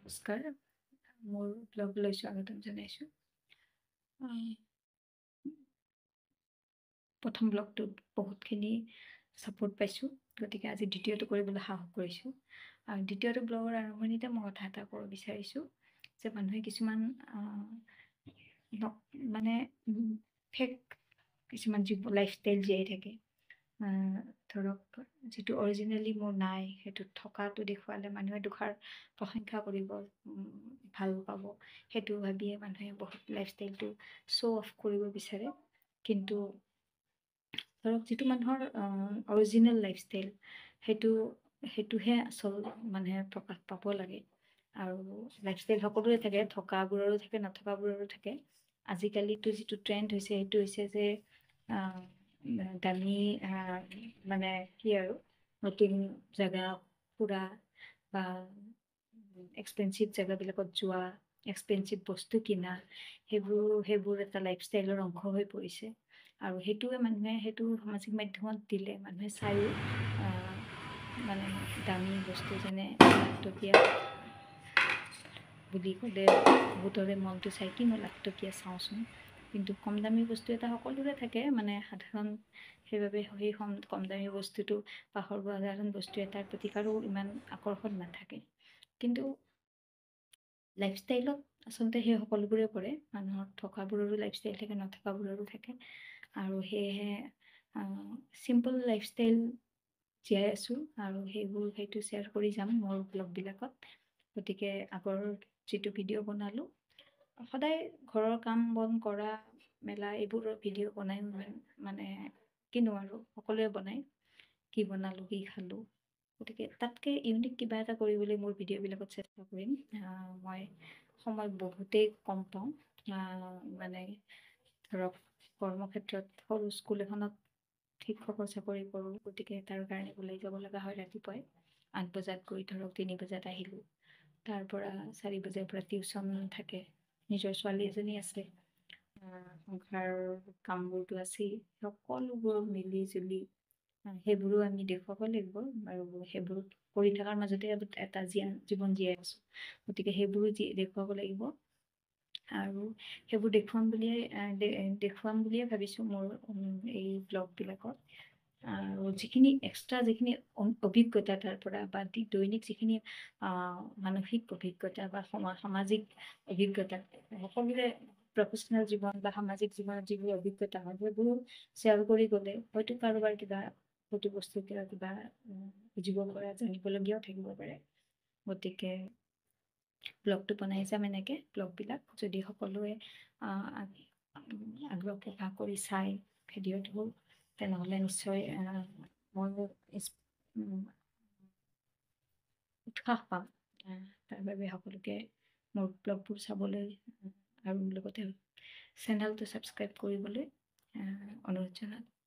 নমস্কাৰ, মোৰ ব্লগলৈ স্বাগতম জনাইছোঁ। প্ৰথম ব্লগটোত বহুতখিনি ছাপোৰ্ট পাইছোঁ, গতিকে আজি দ্বিতীয়টো কৰিবলৈ সাহস কৰিছোঁ। আৰু দ্বিতীয়টো ব্লগৰ আৰম্ভণিতে মই কথা এটা ক'ব বিচাৰিছোঁ যে মানুহে কিছুমান মানে ফেক কিছুমান লাইফষ্টাইল জীয়াই থাকে। ধৰক যিটো অৰিজিনেলি মোৰ নাই, সেইটোত থকাটো দেখুৱালে মানুহে দুষাৰ প্ৰশংসা কৰিব, ভাল পাব, সেইটো ভাবিয়ে মানুহে বহুত লাইফষ্টাইলটো শ্ব' অফ কৰিব বিচাৰে। কিন্তু ধৰক যিটো মানুহৰ অৰিজিনেল লাইফষ্টাইল, সেইটোহে আচল মানুহে প্ৰকাশ পাব লাগে। আৰু লাইফষ্টাইল সকলোৰে থাকে, থকাবোৰৰো থাকে, নথকাবোৰৰো থাকে। আজিকালিতো যিটো ট্ৰেণ্ড হৈছে সেইটো হৈছে যে দামী মানে কি আৰু নতুন জেগা ফুৰা বা এক্সপেঞ্চিভ জেগাবিলাকত যোৱা, এক্সপেঞ্চিভ বস্তু কিনা, সেইবোৰ এটা লাইফষ্টাইলৰ অংশ হৈ পৰিছে। আৰু সেইটো সামাজিক মাধ্যমত দিলে মানুহে চায়ো, মানে দামী বস্তু যেনে লাখটকীয়া বুলি ক'লে বহুতৰে মনটো চাই কিনো লাখটকীয়া চাওঁচোন, কিন্তু কম দামী বস্তু এটা সকলোৰে থাকে, মানে সাধাৰণ, সেইবাবে সেই কম দামী বস্তুটো বা সৰ্বসাধাৰণ বস্তু এটাৰ প্ৰতি কাৰো ইমান আকৰ্ষণ নাথাকে। কিন্তু লাইফষ্টাইলত আচলতে সেই সকলোবোৰে পৰে, মানুহৰ থকাবোৰৰো লাইফষ্টাইল থাকে, নথকাবোৰৰো থাকে। আৰু সেয়েহে চিম্পল লাইফষ্টাইল জীয়াই আছোঁ আৰু সেইটো শ্বেয়াৰ কৰি যাম মোৰ ব্লগবিলাকত। গতিকে আগৰ যিটো ভিডিঅ' বনালোঁ, সদায় ঘৰৰ কাম বন কৰা মেলা এইবোৰৰ ভিডিঅ' বনাই মানে কিনো আৰু সকলোৱে বনায়, কি বনালোঁ, কি খালোঁ। গতিকে তাতকৈ ইউনিক কিবা এটা কৰিবলৈ মোৰ ভিডিঅ'বিলাকত চেষ্টা কৰিম। মই সময় বহুতেই কম পাওঁ, মানে ধৰক কৰ্মক্ষেত্ৰত সৰু স্কুল এখনত শিক্ষকৰ চাকৰি কৰোঁ, গতিকে তাৰ কাৰণে ওলাই যাব লগা হয় ৰাতিপুৱাই 8 বজাত গৈ ধৰক 3 বজাত আহিলোঁ। তাৰ পৰা 4 বজাৰ পৰা টিউশ্যন থাকে, নিজৰ ছোৱালী এজনী আছে, সংসাৰৰ কামবোৰতো আছেই, সকলোবোৰ মিলি জুলি সেইবোৰো আমি দেখুৱাব লাগিব। আৰু সেইবোৰ কৰি থকাৰ মাজতে এটা জীৱন জীয়াই আছোঁ, গতিকে সেইবোৰো দেখুৱাব লাগিব। আৰু সেইবোৰ দেখুৱাম বুলিয়ে ভাবিছোঁ মোৰ এই ব্লগবিলাকত। আৰু যিখিনি অভিজ্ঞতা তাৰ পৰা বা দৈনিক যিখিনি মানসিক অভিজ্ঞতা বা সামাজিক অভিজ্ঞতা, সকলোৰে প্ৰফেচনেল জীৱন বা সামাজিক জীৱনত যিবোৰ অভিজ্ঞতা হয় সেইবোৰো শ্বেয়াৰ কৰি গ'লে হয়তো কাৰোবাৰ সেইটো বস্তু কিবা বুজিব পৰা, জানিবলগীয়াও থাকিব পাৰে। গতিকে ব্লগটো বনাই যাম এনেকৈ, ব্লগবিলাক যদি সকলোৱে আগ্ৰহ প্ৰকাশ কৰি চাই ভিডিঅ'টো, তেনেহ'লে নিশ্চয় মই উৎসাহ পাম। তাৰ বাবে সকলোকে মোৰ ব্লগবোৰ চাবলৈ আৰু লগতে চেনেলটো ছাবস্ক্ৰাইব কৰিবলৈ অনুৰোধ জনালোঁ।